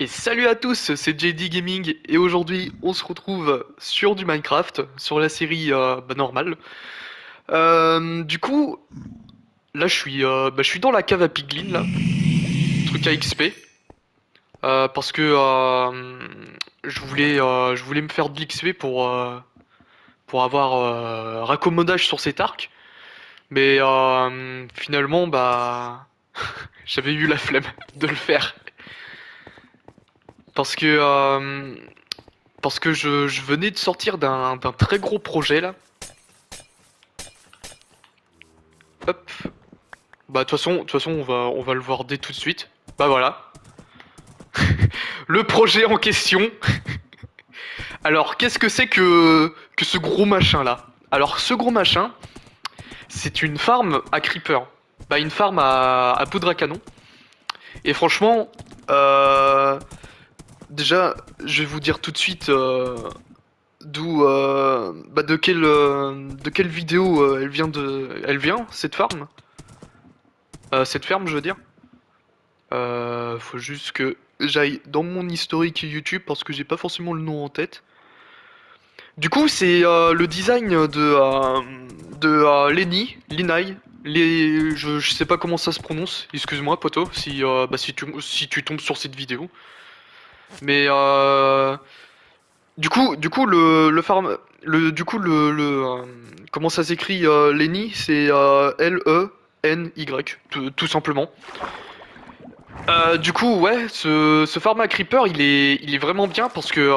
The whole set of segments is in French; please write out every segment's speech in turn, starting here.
Et salut à tous, c'est JD Gaming et aujourd'hui on se retrouve sur du Minecraft, sur la série normale. Du coup, là je suis dans la cave à Piglin là, truc à XP, parce que je voulais me faire de l'XP pour avoir raccommodage sur cet arc, mais finalement j'avais eu la flemme de le faire parce que je venais de sortir d'un très gros projet là. Hop. Bah de toute façon on va le voir dès tout de suite. Bah voilà. Le projet en question. Alors qu'est-ce que c'est que ce gros machin là? Alors ce gros machin, c'est une farm à creeper. Bah une farm à poudre à canon. Et franchement, euh, déjà je vais vous dire tout de suite de quelle vidéo elle vient cette farm. Cette ferme je veux dire. Faut juste que j'aille dans mon historique YouTube parce que j'ai pas forcément le nom en tête. Du coup, c'est le design de Lenny, Linai. Je sais pas comment ça se prononce. Excuse-moi, poto, si tu tombes sur cette vidéo. Mais du coup le farm, le du coup comment ça s'écrit Lenny, c'est L-E-N-Y, tout simplement. Du coup, ouais, ce Pharma Creeper, il est vraiment bien parce que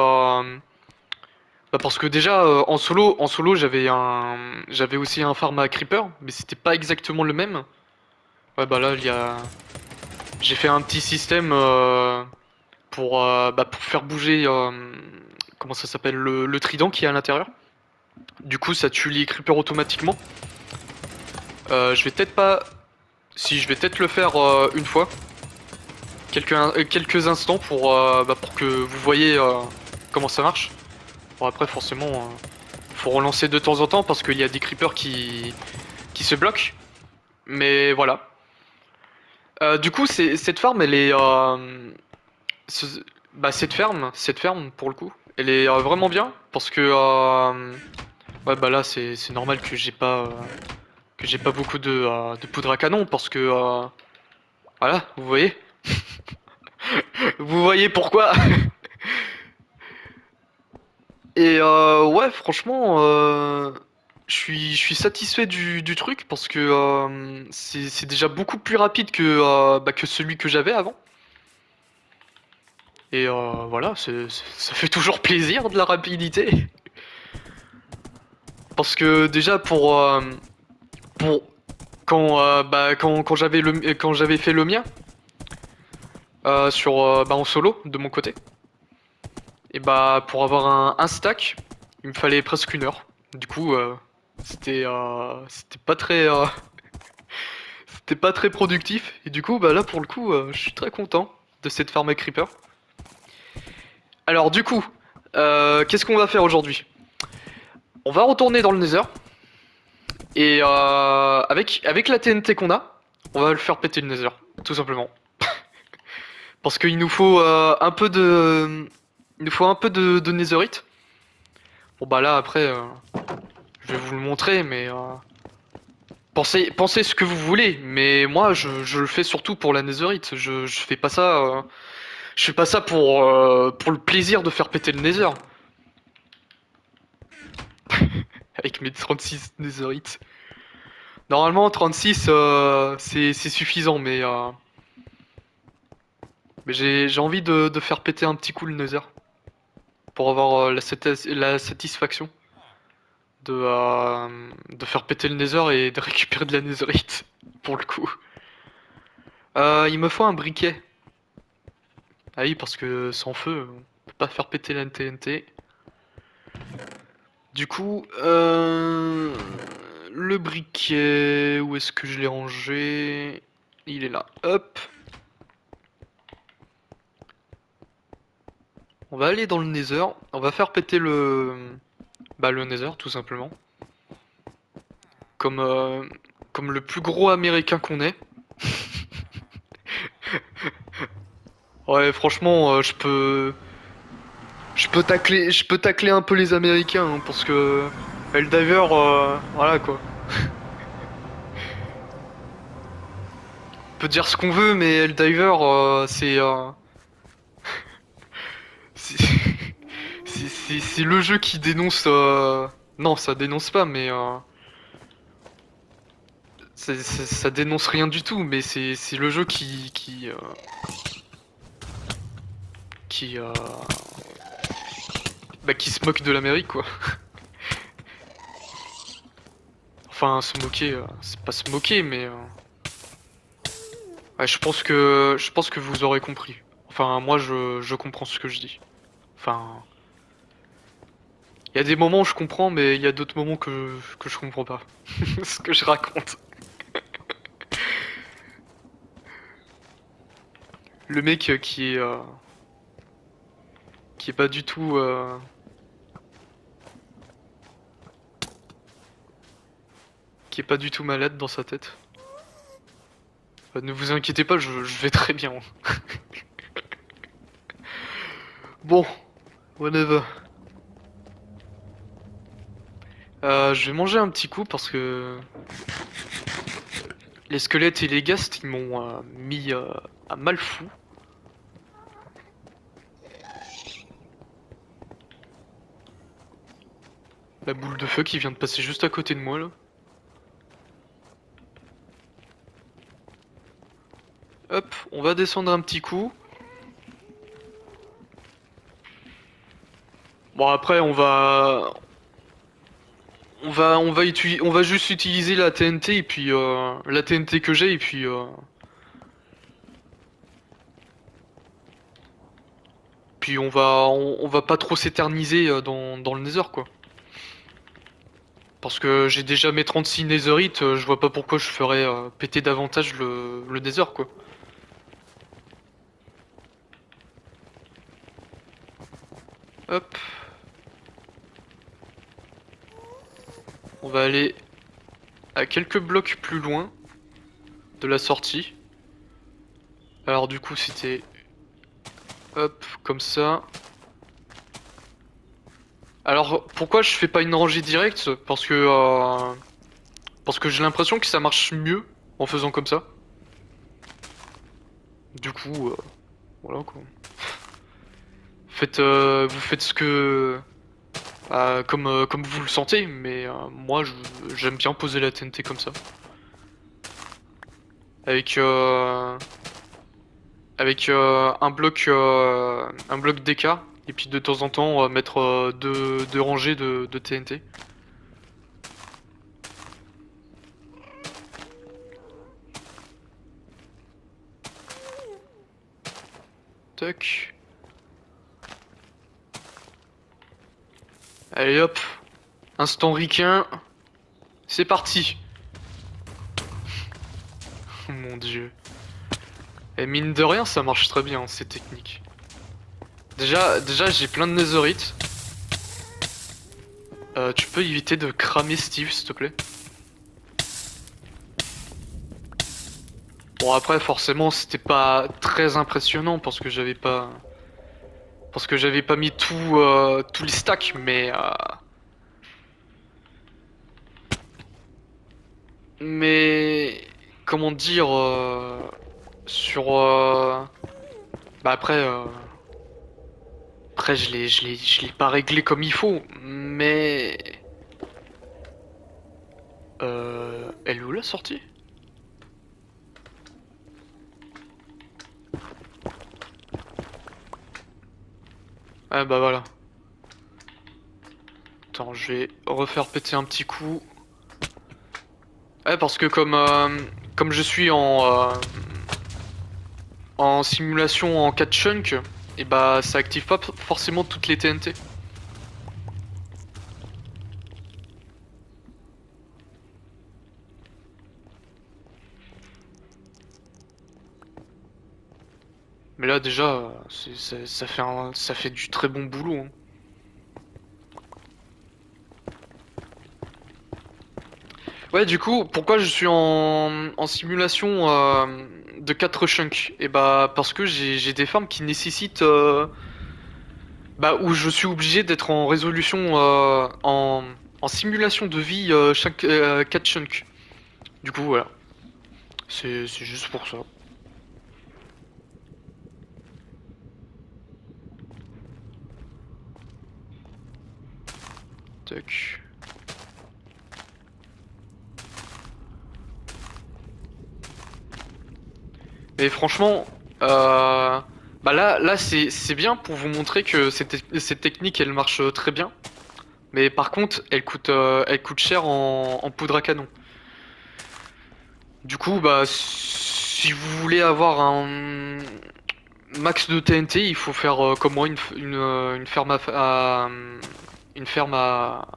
déjà en solo, j'avais aussi un Pharma Creeper, mais c'était pas exactement le même. Ouais, bah là, j'ai fait un petit système pour faire bouger, comment ça s'appelle, le trident qui est à l'intérieur. Du coup, ça tue les creepers automatiquement. Je vais peut-être pas, si je vais peut-être le faire une fois, quelques instants pour que vous voyez comment ça marche. Bon après forcément faut relancer de temps en temps parce qu'il y a des creepers qui se bloquent. Mais voilà. Du coup cette farm elle est ce- cette ferme pour le coup, elle est vraiment bien parce que ouais bah là c'est normal que j'ai pas beaucoup de poudre à canon parce que voilà vous voyez vous voyez pourquoi. Et ouais, franchement, je suis satisfait du truc parce que c'est déjà beaucoup plus rapide que celui que j'avais avant. Et voilà, ça fait toujours plaisir de la rapidité. Parce que déjà pour quand j'avais fait le mien en solo de mon côté, et bah pour avoir un stack, il me fallait presque une heure. Du coup, c'était pas très c'était pas très productif. Et du coup, bah là pour le coup, je suis très content de cette farm à creeper. Alors du coup, qu'est-ce qu'on va faire aujourd'hui? On va retourner dans le Nether et avec la TNT qu'on a, on va le faire péter le Nether, tout simplement. Parce qu'il nous faut il nous faut un peu de Netherite. Bon bah là après, je vais vous le montrer, mais pensez ce que vous voulez. Mais moi, je le fais surtout pour la Netherite. Je fais pas ça. Je fais pas ça pour le plaisir de faire péter le Nether. Avec mes 36 Netherites. Normalement, 36, c'est suffisant, mais j'ai envie de faire péter un petit coup le Nether. Pour avoir la satisfaction de faire péter le Nether et de récupérer de la Netherite. Pour le coup. Il me faut un briquet. Ah oui, parce que sans feu, on peut pas faire péter la TNT. Du coup, le briquet, où est-ce que je l'ai rangé? Il est là, hop. On va aller dans le Nether, on va faire péter le Nether tout simplement. Comme, comme le plus gros américain qu'on est. Ouais, franchement, je peux tacler un peu les Américains, hein, parce que Helldiver, voilà quoi. On peut dire ce qu'on veut, mais Helldiver, c'est, c'est le jeu qui dénonce. Non, ça dénonce pas, mais ça dénonce rien du tout. Mais c'est le jeu qui bah, qui se moque de l'Amérique, quoi. Enfin, se moquer, c'est pas se moquer, mais ouais, je pense que vous aurez compris. Enfin, moi, je comprends ce que je dis. Enfin, il y a des moments où je comprends, mais il y a d'autres moments que je comprends pas. Ce que je raconte. Le mec qui est pas du tout qui est pas du tout malade dans sa tête. Ne vous inquiétez pas, je vais très bien. Bon, whatever. Je vais manger un petit coup parce que les squelettes et les ghasts ils m'ont mis à mal fou. La boule de feu qui vient de passer juste à côté de moi là. Hop, on va descendre un petit coup. Bon après on va juste utiliser la TNT et puis la TNT que j'ai et puis puis on va pas trop s'éterniser dans le Nether quoi. Parce que j'ai déjà mes 36 Netherite, je vois pas pourquoi je ferais péter davantage le Nether quoi. Hop, on va aller à quelques blocs plus loin de la sortie. Alors du coup c'était hop comme ça. Alors pourquoi je fais pas une rangée directe? Parce que j'ai l'impression que ça marche mieux en faisant comme ça. Du coup voilà quoi. Vous faites ce que comme vous le sentez, mais moi j'aime bien poser la TNT comme ça. Avec un bloc d'écart et puis de temps en temps mettre deux rangées de TNT. Tac. Allez hop, instant ricain, c'est parti. Oh mon dieu. Et mine de rien, ça marche très bien ces techniques. Déjà j'ai plein de netherite. Tu peux éviter de cramer Steve s'il te plaît? Bon après forcément c'était pas très impressionnant parce que j'avais pas mis tous les stacks mais comment dire sur bah après je l'ai pas réglé comme il faut mais elle est où la sortie? Ah bah voilà. Attends, je vais refaire péter un petit coup. Ouais, parce que comme je suis en simulation en 4 chunks, et bah ça active pas forcément toutes les TNT. Mais là déjà, ça fait du très bon boulot, hein. Ouais, du coup, pourquoi je suis en simulation de 4 chunks? Et bah, parce que j'ai des farms qui nécessitent. Bah, où je suis obligé d'être en résolution. En simulation de vie chaque 4 chunks. Du coup, voilà. C'est juste pour ça. Tac. Mais franchement, bah là c'est bien pour vous montrer que cette technique elle marche très bien. Mais par contre, elle coûte cher en poudre à canon. Du coup, bah si vous voulez avoir un max de TNT, il faut faire comme moi une ferme une ferme à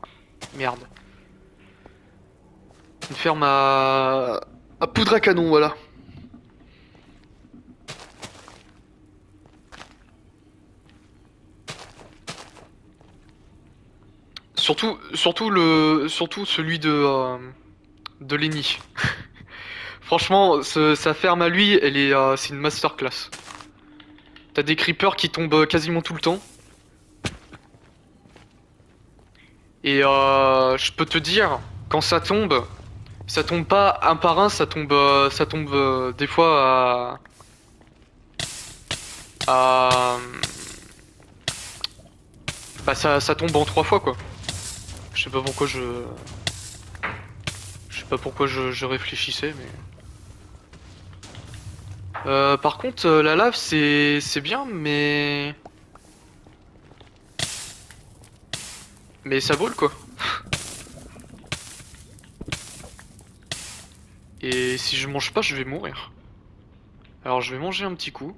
merde, une ferme à poudre à canon, voilà. Surtout celui de Lenny. Franchement, sa ferme à lui, c'est une masterclass. T'as des creepers qui tombent quasiment tout le temps. Et je peux te dire, quand ça tombe pas un par un, ça tombe des fois à, bah ça tombe en 3 fois quoi. Je sais pas pourquoi je sais pas pourquoi je réfléchissais, mais. Par contre, la lave c'est bien, mais ça brûle quoi. Et si je mange pas, je vais mourir. Alors je vais manger un petit coup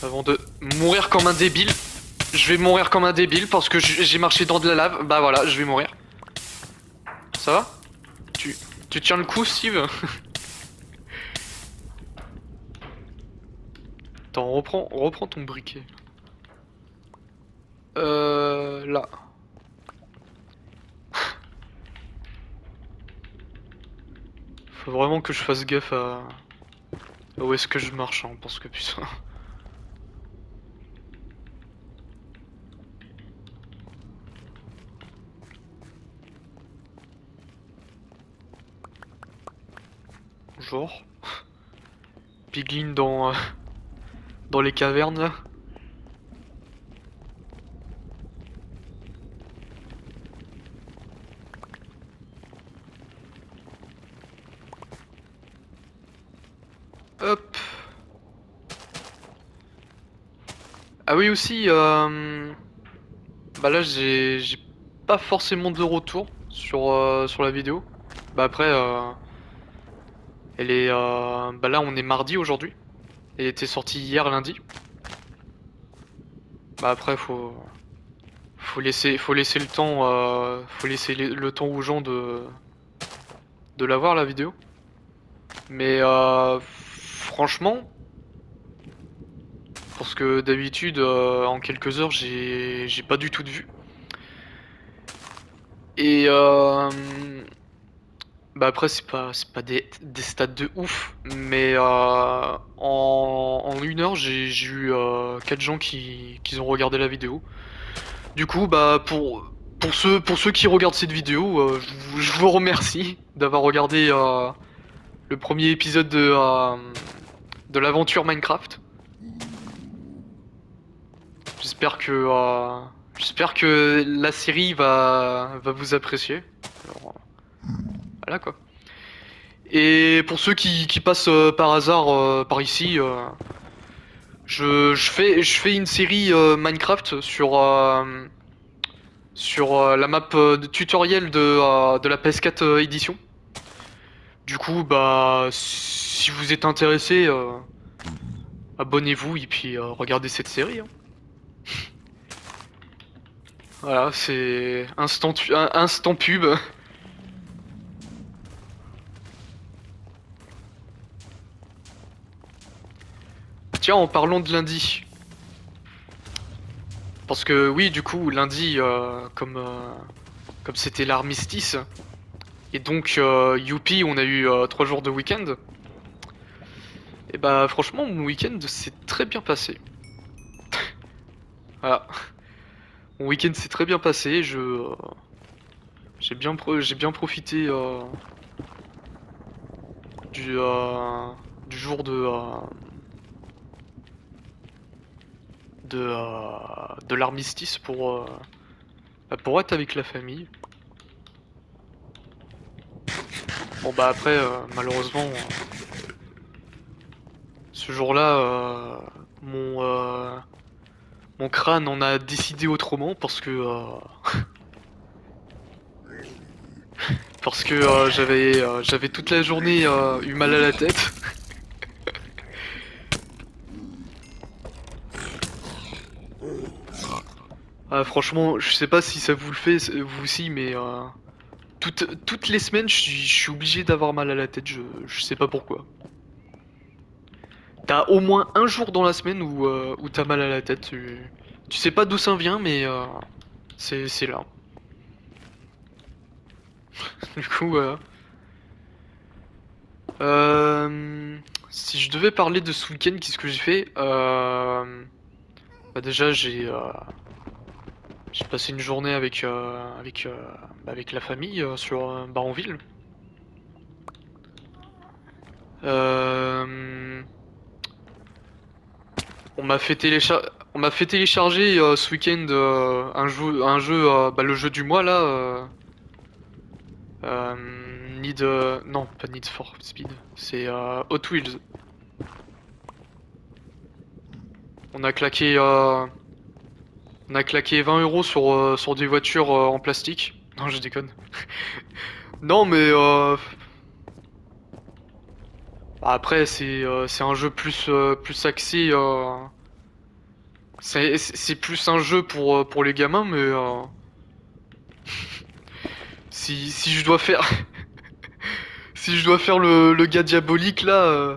avant de mourir comme un débile. Je vais mourir comme un débile parce que j'ai marché dans de la lave. Bah voilà, je vais mourir. Ça va? Tu, tu tiens le coup, Steve? Attends, reprends ton briquet. Là. Faut vraiment que je fasse gaffe à où est-ce que je marche, hein, parce que putain. Genre. Piglin dans les cavernes là. Hop. Ah oui aussi, bah là j'ai pas forcément de retour sur la vidéo. Bah après, elle est, bah là on est mardi aujourd'hui. Elle était sortie hier lundi. Bah après faut laisser le temps, faut laisser le temps aux gens de la voir la vidéo. Mais franchement, parce que d'habitude en quelques heures j'ai pas du tout de vue. Et bah après c'est pas des stats de ouf, mais en 1 heure j'ai eu 4 gens qui ont regardé la vidéo. Du coup bah pour ceux qui regardent cette vidéo, je vous remercie d'avoir regardé le premier épisode de l'aventure Minecraft. J'espère que j'espère que la série va vous apprécier. Alors, voilà quoi. Et pour ceux qui passent par hasard par ici, je fais une série Minecraft sur la map de tutoriel de la PS4 édition. Du coup, bah, si vous êtes intéressé, abonnez-vous et puis regardez cette série, hein. Voilà, c'est instant pub. Tiens, en parlant de lundi. Parce que oui, du coup, lundi, comme c'était l'armistice. Et donc, youpi, on a eu 3 jours de week-end. Et bah, franchement, mon week-end s'est très bien passé. Voilà. Mon week-end s'est très bien passé. J'ai bien profité du, euh, du jour de l'armistice pour être avec la famille. Bon bah après, malheureusement, ce jour-là, mon crâne en a décidé autrement parce que j'avais toute la journée eu mal à la tête. Ah, franchement, je sais pas si ça vous le fait vous aussi, mais toutes les semaines, je suis obligé d'avoir mal à la tête. Je sais pas pourquoi. T'as au moins un jour dans la semaine où t'as mal à la tête. Tu sais pas d'où ça vient, mais c'est là. Du coup, si je devais parler de ce week-end, qu'est-ce que j'ai fait bah déjà, j'ai passé une journée avec la famille sur Baronville. Euh, on m'a fait télécharger ce week-end bah, le jeu du mois là. Euh, non, pas Need for Speed, c'est Hot Wheels. On a claqué, euh, on a claqué 20 € sur des voitures en plastique. Non, je déconne. Non, mais après c'est un jeu plus axé. C'est plus un jeu pour les gamins, mais si je dois faire si je dois faire le gars diabolique là,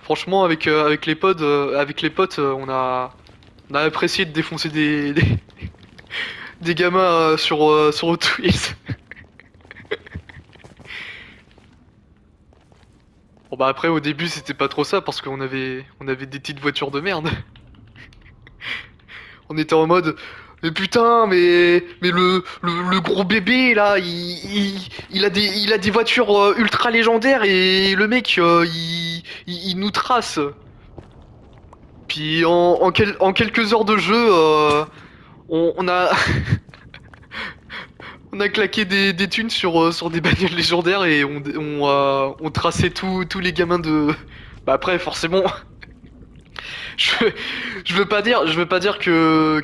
franchement avec les potes, on a apprécié de défoncer des gamins sur Hot Wheels. Bon bah après au début c'était pas trop ça parce qu'on avait des petites voitures de merde. On était en mode mais putain mais le gros bébé là il a des voitures ultra légendaires et le mec il nous trace. Puis en quelques heures de jeu on a on a claqué des thunes sur des bagnoles légendaires et on traçait tous les gamins de. Bah après forcément je, je veux pas dire que,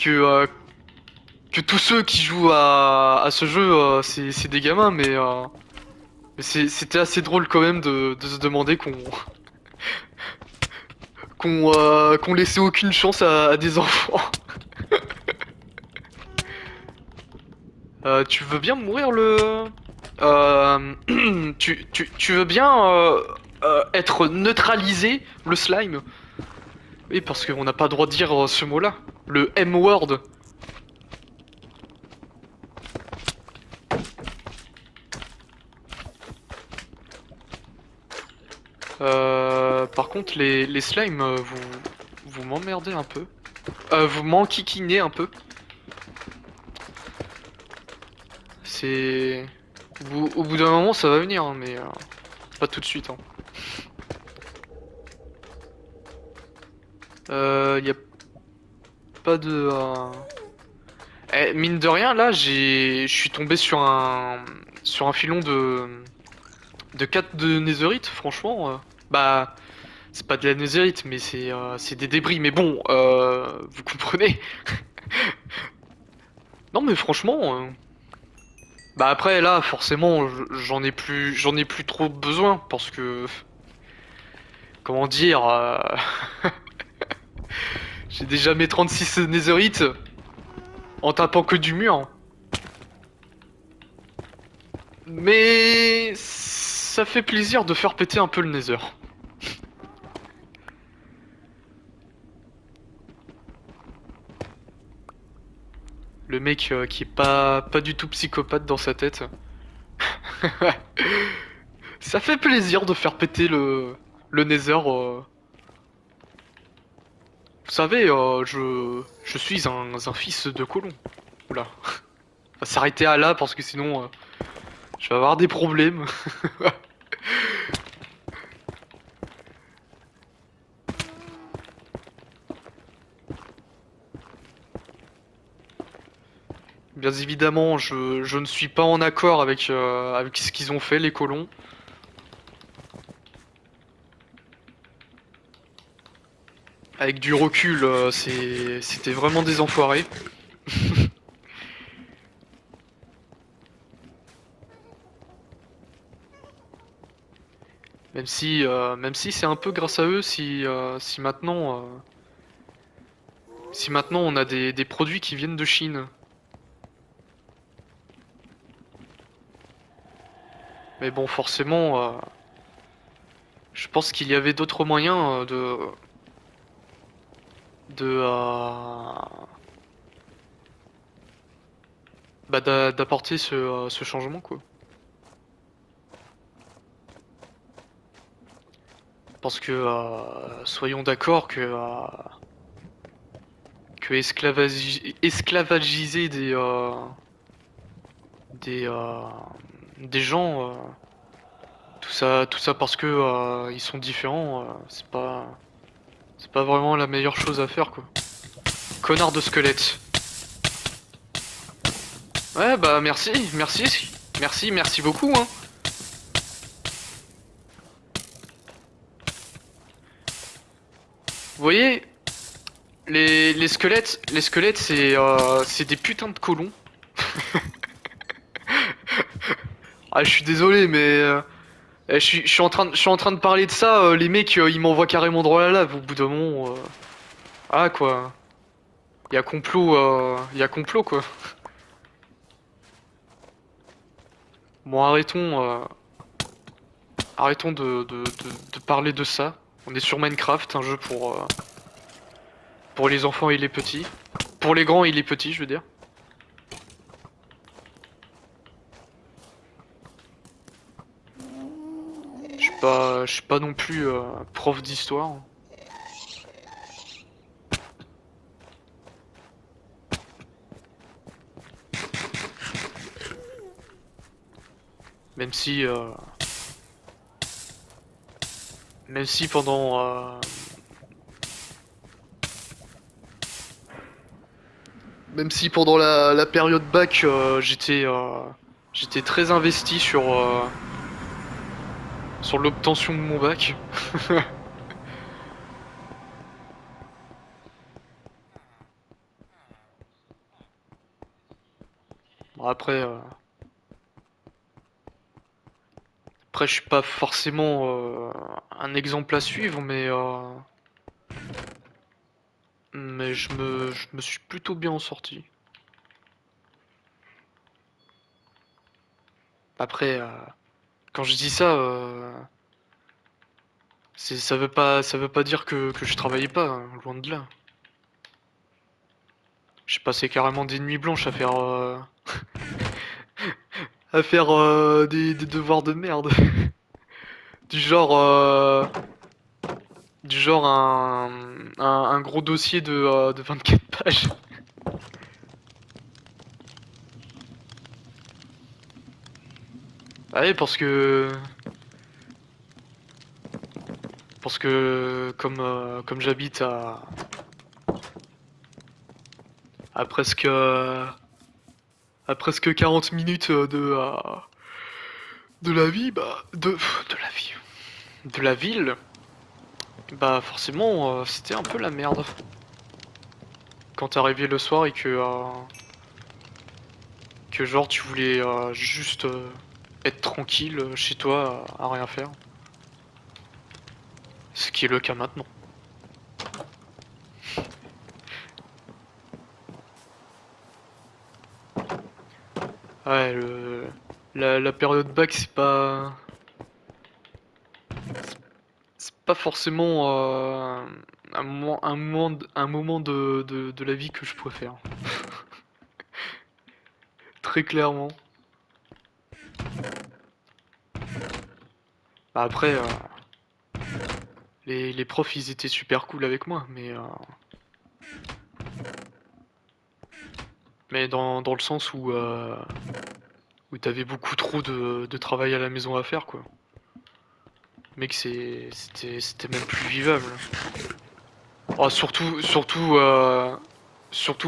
euh, que tous ceux qui jouent à ce jeu c'est des gamins mais c'était assez drôle quand même de se demander qu'on laissait aucune chance à des enfants. Tu veux bien mourir tu veux bien être neutralisé, le slime? Oui, parce qu'on n'a pas le droit de dire ce mot-là. Le M-word. Par contre, les slimes, vous m'emmerdez un peu. Vous m'enquiquinez un peu. C'est... Au bout d'un moment, ça va venir, hein, mais pas tout de suite. Hein. Y a pas de... mine de rien, là, je suis tombé sur un filon de 4 de netherite, franchement. Bah, c'est pas de la netherite, mais c'est des débris. Mais bon, vous comprenez. Non, mais franchement, bah après là, forcément, j'en ai plus trop besoin parce que, comment dire, j'ai déjà mes 36 netherite en tapant que du mur. Mais ça fait plaisir de faire péter un peu le nether. Le mec qui est pas du tout psychopathe dans sa tête. Ça fait plaisir de faire péter le Nether. Vous savez, je suis un fils de colon. Oula. On va s'arrêter à là parce que sinon je vais avoir des problèmes. Bien évidemment, je ne suis pas en accord avec ce qu'ils ont fait, les colons. Avec du recul, c'était vraiment des enfoirés. Même si c'est un peu grâce à eux si maintenant on a des produits qui viennent de Chine. Mais bon, forcément, je pense qu'il y avait d'autres moyens de d'apporter ce changement, quoi. Parce que soyons d'accord que esclavagiser des des gens, tout ça parce que ils sont différents, c'est pas vraiment la meilleure chose à faire, quoi. Connard de squelette. Ouais, bah merci beaucoup, hein. Vous voyez, les squelettes, c'est des putains de colons. Ah, je suis désolé, mais je suis en train de parler de ça. Les mecs, ils m'envoient carrément droit à la lave au bout d'un moment. Ah quoi, y a complot quoi. Bon, arrêtons de parler de ça. On est sur Minecraft, un jeu pour les enfants et les petits, pour les grands et les petits, je veux dire. Je suis pas non plus prof d'histoire. Même si, euh, même si même si pendant la période bac, j'étais très investi sur l'obtention de mon bac. Bon, après, je suis pas forcément un exemple à suivre, mais je me suis plutôt bien en sorti. Après, quand je dis ça, ça veut pas dire que je travaillais pas, hein, loin de là. J'ai passé carrément des nuits blanches à faire des devoirs de merde. Du genre, du genre un gros dossier de 24 pages. Ah ouais, parce que comme j'habite à à presque 40 minutes de la vie, de la vie, de la ville, bah forcément c'était un peu la merde. Quand t'arrivais le soir et que genre tu voulais juste être tranquille chez toi à rien faire. Ce qui est le cas maintenant. Ouais, la période bac c'est pas forcément un moment de la vie que je préfère. très clairement. Bah, après, les profs, ils étaient super cool avec moi, mais dans le sens où t'avais beaucoup trop de travail à la maison à faire, quoi. Mec, c'était même plus vivable. Oh, surtout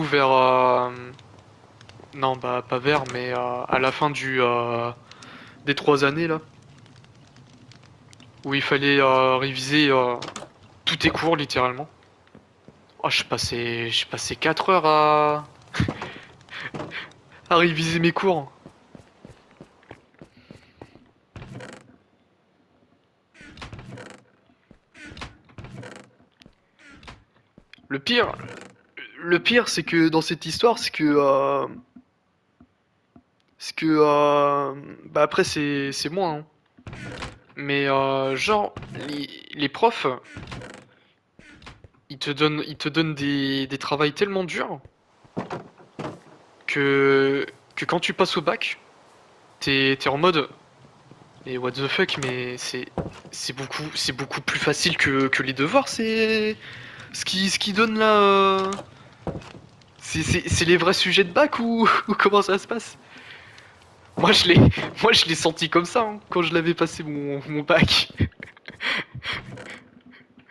vers, non, bah pas vers, mais à la fin des 3 années là, où il fallait réviser tous tes cours littéralement. Oh, je passais 4 heures à réviser mes cours. Le pire, le pire, c'est que dans cette histoire, c'est que bah après c'est moi, hein. Mais genre les profs, ils te donnent des travails tellement durs que que quand tu passes au bac, t'es en mode mais what the fuck, mais c'est beaucoup plus facile que les devoirs, c'est ce qui donne là. C'est les vrais sujets de bac ou ou comment ça se passe? Moi je l'ai moi je l'ai senti comme ça, hein, quand je l'avais passé mon bac.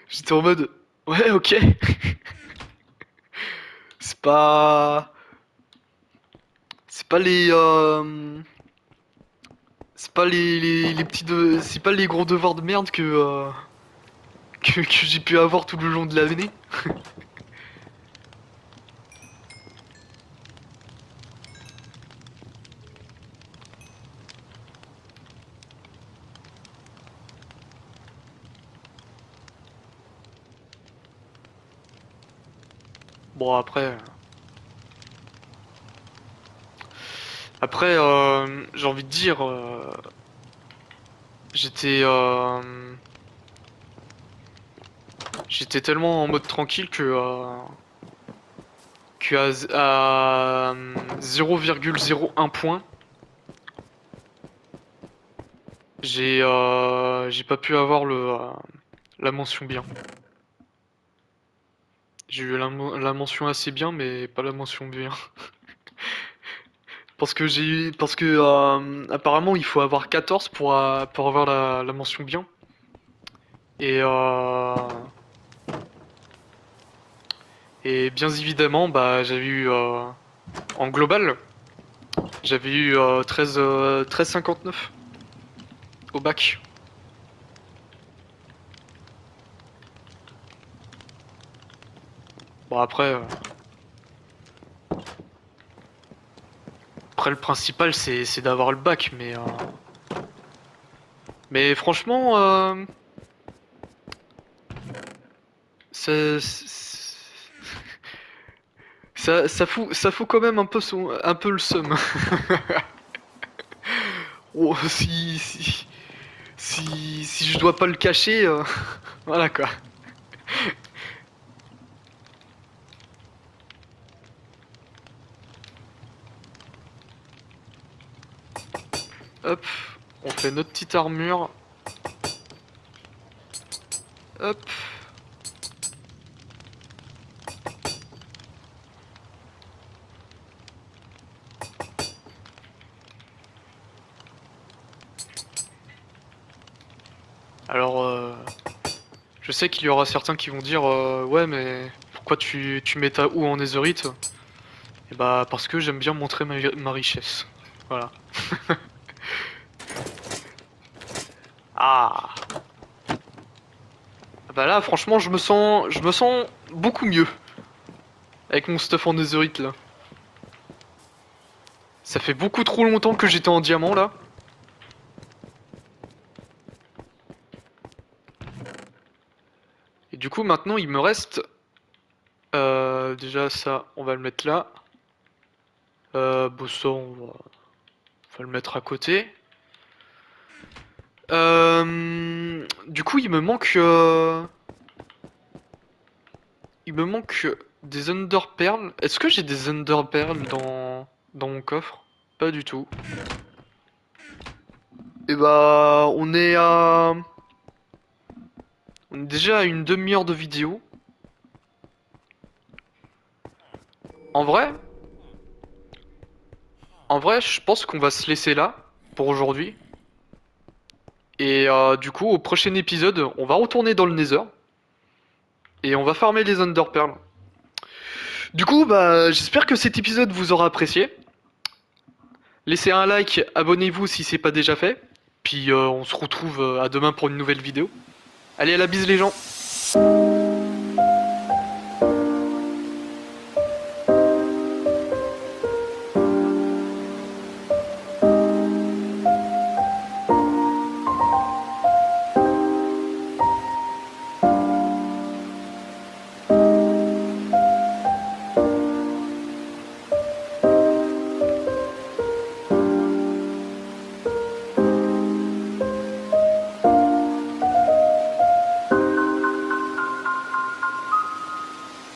J'étais en mode ouais, ok. C'est pas c'est pas les petits c'est pas les gros devoirs de merde que j'ai pu avoir tout le long de l'année. Bon, après, j'ai envie de dire, j'étais j'étais tellement en mode tranquille que à 0,01 point, j'ai pas pu avoir la mention bien. J'ai eu la mention assez bien, mais pas la mention bien. Parce que apparemment il faut avoir 14 pour avoir la mention bien. Et et bien évidemment, bah j'avais eu en global, j'avais eu 13,59 au bac. Bon, après le principal c'est d'avoir le bac, mais franchement, ça, ça fout quand même un peu le seum. Oh, si je dois pas le cacher, voilà quoi. Hop, on fait notre petite armure. Hop. Alors, je sais qu'il y aura certains qui vont dire ouais, mais pourquoi tu mets ta houe en netherite? Et bah parce que j'aime bien montrer ma richesse. Voilà. Ah. Bah là, franchement, je me sens beaucoup mieux avec mon stuff en netherite là. Ça fait beaucoup trop longtemps que j'étais en diamant là. Et du coup, maintenant, il me reste déjà ça, on va le mettre là. Bon, ça, on va le mettre à côté. Du coup, il me manque des Ender Pearls. Est-ce que j'ai des Ender Pearls dans mon coffre? Pas du tout. Et bah, on est déjà à une demi-heure de vidéo. En vrai, je pense qu'on va se laisser là pour aujourd'hui. Et du coup, au prochain épisode, on va retourner dans le Nether et on va farmer les Underpearls. Du coup, bah, j'espère que cet épisode vous aura apprécié. Laissez un like, abonnez-vous si c'est pas déjà fait. Puis on se retrouve à demain pour une nouvelle vidéo. Allez, à la bise les gens.